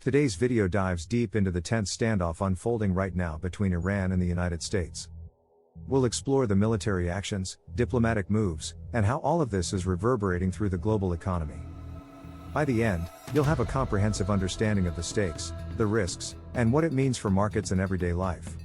Today's video dives deep into the tense standoff unfolding right now between Iran and the United States. We'll explore the military actions, diplomatic moves, and how all of this is reverberating through the global economy. By the end, you'll have a comprehensive understanding of the stakes, the risks, and what it means for markets and everyday life.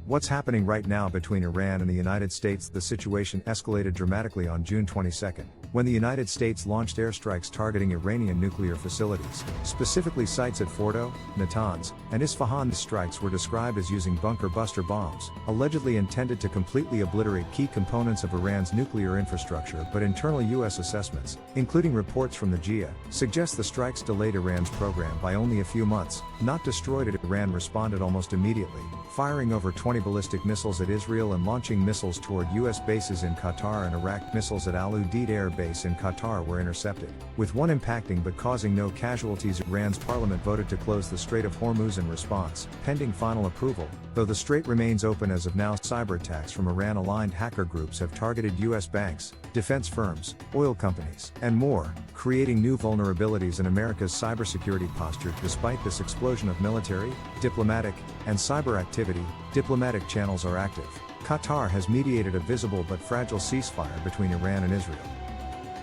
What's happening right now between Iran and the United States? The situation escalated dramatically on June 22, when the United States launched airstrikes targeting Iranian nuclear facilities, specifically sites at Fordo, Natanz, and Isfahan. The strikes were described as using bunker-buster bombs, allegedly intended to completely obliterate key components of Iran's nuclear infrastructure, but internal U.S. assessments, including reports from the GIA, suggest the strikes delayed Iran's program by only a few months, not destroyed it. Iran responded almost immediately, firing over 20 ballistic missiles at Israel and launching missiles toward U.S. bases in Qatar and Iraq. Missiles at Al Udeid Air Base in Qatar were intercepted, with one impacting but causing no casualties. Iran's parliament voted to close the Strait of Hormuz in response, pending final approval, though the strait remains open as of now. Cyber attacks from Iran-aligned hacker groups have targeted U.S. banks, defense firms, oil companies, and more, creating new vulnerabilities in America's cybersecurity posture. Despite this explosion of military, diplomatic, and cyber activity, diplomatic channels are active. Qatar has mediated a visible but fragile ceasefire between Iran and Israel.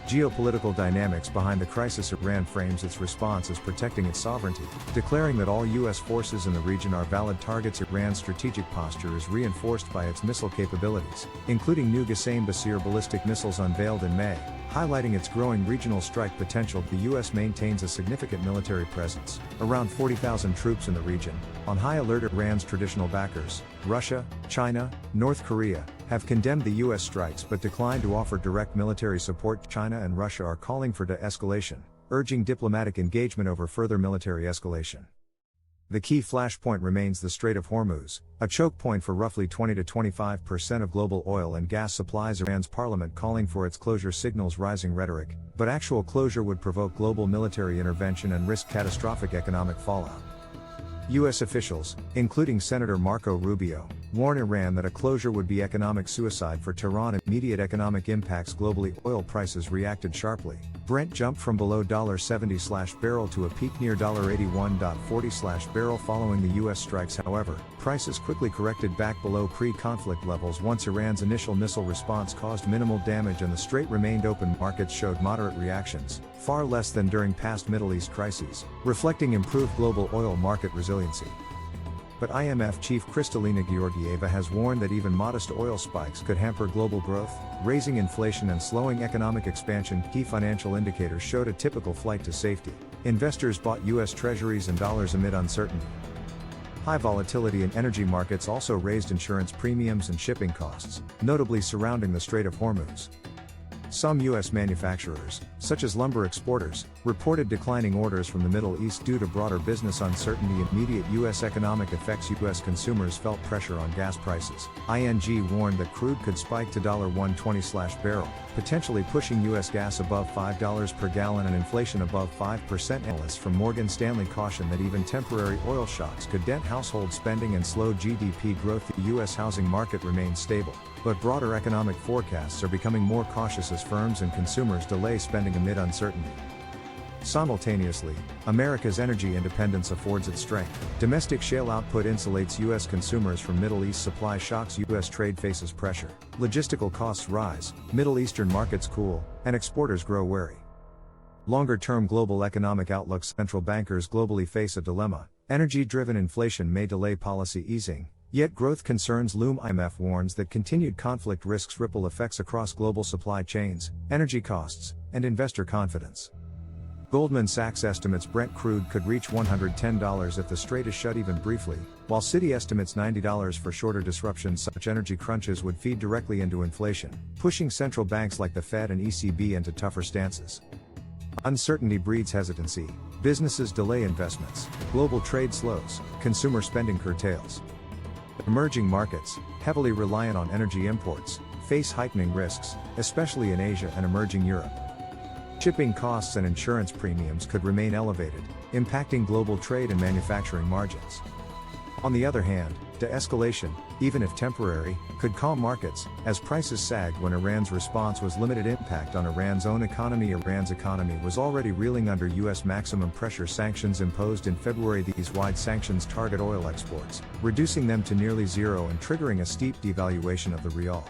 Geopolitical dynamics behind the crisis. Iran frames its response as protecting its sovereignty, declaring that all U.S. forces in the region are valid targets. Iran's strategic posture is reinforced by its missile capabilities, including new Qasem-Basir ballistic missiles unveiled in May, highlighting its growing regional strike potential. The U.S. maintains a significant military presence, around 40,000 troops in the region, on high alert. Iran's traditional backers, Russia, China, North Korea, have condemned the U.S. strikes but declined to offer direct military support. China and Russia are calling for de-escalation, urging diplomatic engagement over further military escalation. The key flashpoint remains the Strait of Hormuz, a choke point for roughly 20 to 25% of global oil and gas supplies. Iran's parliament calling for its closure signals rising rhetoric, but actual closure would provoke global military intervention and risk catastrophic economic fallout. U.S. officials, including Senator Marco Rubio, warn Iran that a closure would be economic suicide for Tehran. Immediate economic impacts. Globally, oil prices reacted sharply. Brent jumped from below $70/barrel to a peak near $81.40/barrel following the U.S. strikes. However, prices quickly corrected back below pre-conflict levels once Iran's initial missile response caused minimal damage and the strait remained open. Markets showed moderate reactions, far less than during past Middle East crises, reflecting improved global oil market resiliency. But IMF chief Kristalina Georgieva has warned that even modest oil spikes could hamper global growth, raising inflation and slowing economic expansion. Key financial indicators showed a typical flight to safety. Investors bought U.S. treasuries and dollars amid uncertainty. High volatility in energy markets also raised insurance premiums and shipping costs, notably surrounding the Strait of Hormuz. Some U.S. manufacturers, such as lumber exporters, reported declining orders from the Middle East due to broader business uncertainty. Immediate U.S. economic effects. U.S. consumers felt pressure on gas prices. ING warned that crude could spike to $120/barrel, potentially pushing U.S. gas above $5 per gallon and inflation above 5%. Analysts from Morgan Stanley caution that even temporary oil shocks could dent household spending and slow GDP growth. The U.S. housing market remains stable, but broader economic forecasts are becoming more cautious as firms and consumers delay spending amid uncertainty. Simultaneously, America's energy independence affords its strength. Domestic shale output insulates U.S. consumers from Middle East supply shocks. U.S. trade faces pressure. Logistical costs rise, Middle Eastern markets cool, and exporters grow wary. Longer-term global economic outlooks. Central bankers globally face a dilemma. Energy-driven inflation may delay policy easing, yet growth concerns loom. IMF warns that continued conflict risks ripple effects across global supply chains, energy costs, and investor confidence. Goldman Sachs estimates Brent crude could reach $110 if the strait is shut even briefly, while Citi estimates $90 for shorter disruptions. Such energy crunches would feed directly into inflation, pushing central banks like the Fed and ECB into tougher stances. Uncertainty breeds hesitancy. Businesses delay investments, global trade slows, consumer spending curtails. Emerging markets, heavily reliant on energy imports, face heightening risks, especially in Asia and emerging Europe. Shipping costs and insurance premiums could remain elevated, impacting global trade and manufacturing margins. On the other hand, de-escalation, even if temporary, could calm markets, as prices sagged when Iran's response was limited impact on Iran's own economy. Iran's economy was already reeling under U.S. maximum pressure sanctions imposed in February. These wide sanctions target oil exports, reducing them to nearly zero and triggering a steep devaluation of the rial.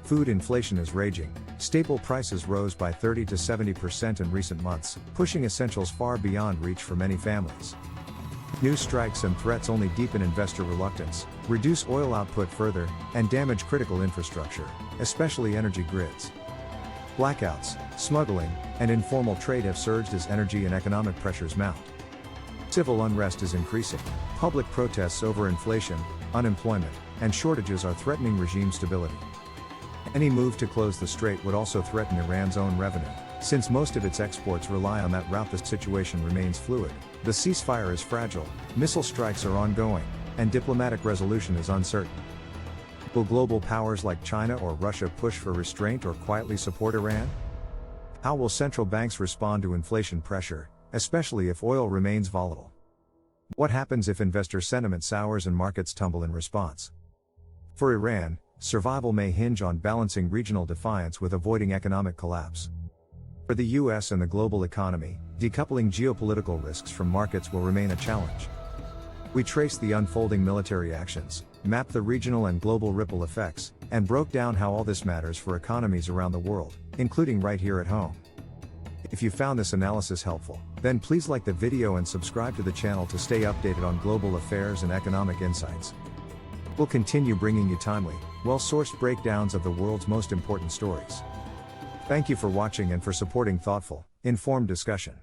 Food inflation is raging. Staple prices rose by 30 to 70% in recent months, pushing essentials far beyond reach for many families. New strikes and threats only deepen investor reluctance, reduce oil output further, and damage critical infrastructure, especially energy grids. Blackouts, smuggling, and informal trade have surged as energy and economic pressures mount. Civil unrest is increasing. Public protests over inflation, unemployment, and shortages are threatening regime stability. Any move to close the strait would also threaten Iran's own revenue, since most of its exports rely on that route. The situation remains fluid. The ceasefire is fragile, missile strikes are ongoing, and diplomatic resolution is uncertain. Will global powers like China or Russia push for restraint or quietly support Iran? How will central banks respond to inflation pressure, especially if oil remains volatile? What happens if investor sentiment sours and markets tumble in response? For Iran, survival may hinge on balancing regional defiance with avoiding economic collapse. For the US and the global economy, decoupling geopolitical risks from markets will remain a challenge. We traced the unfolding military actions, mapped the regional and global ripple effects, and broke down how all this matters for economies around the world, including right here at home. If you found this analysis helpful, then please like the video and subscribe to the channel to stay updated on global affairs and economic insights. We'll continue bringing you timely, well-sourced breakdowns of the world's most important stories. Thank you for watching and for supporting thoughtful, informed discussion.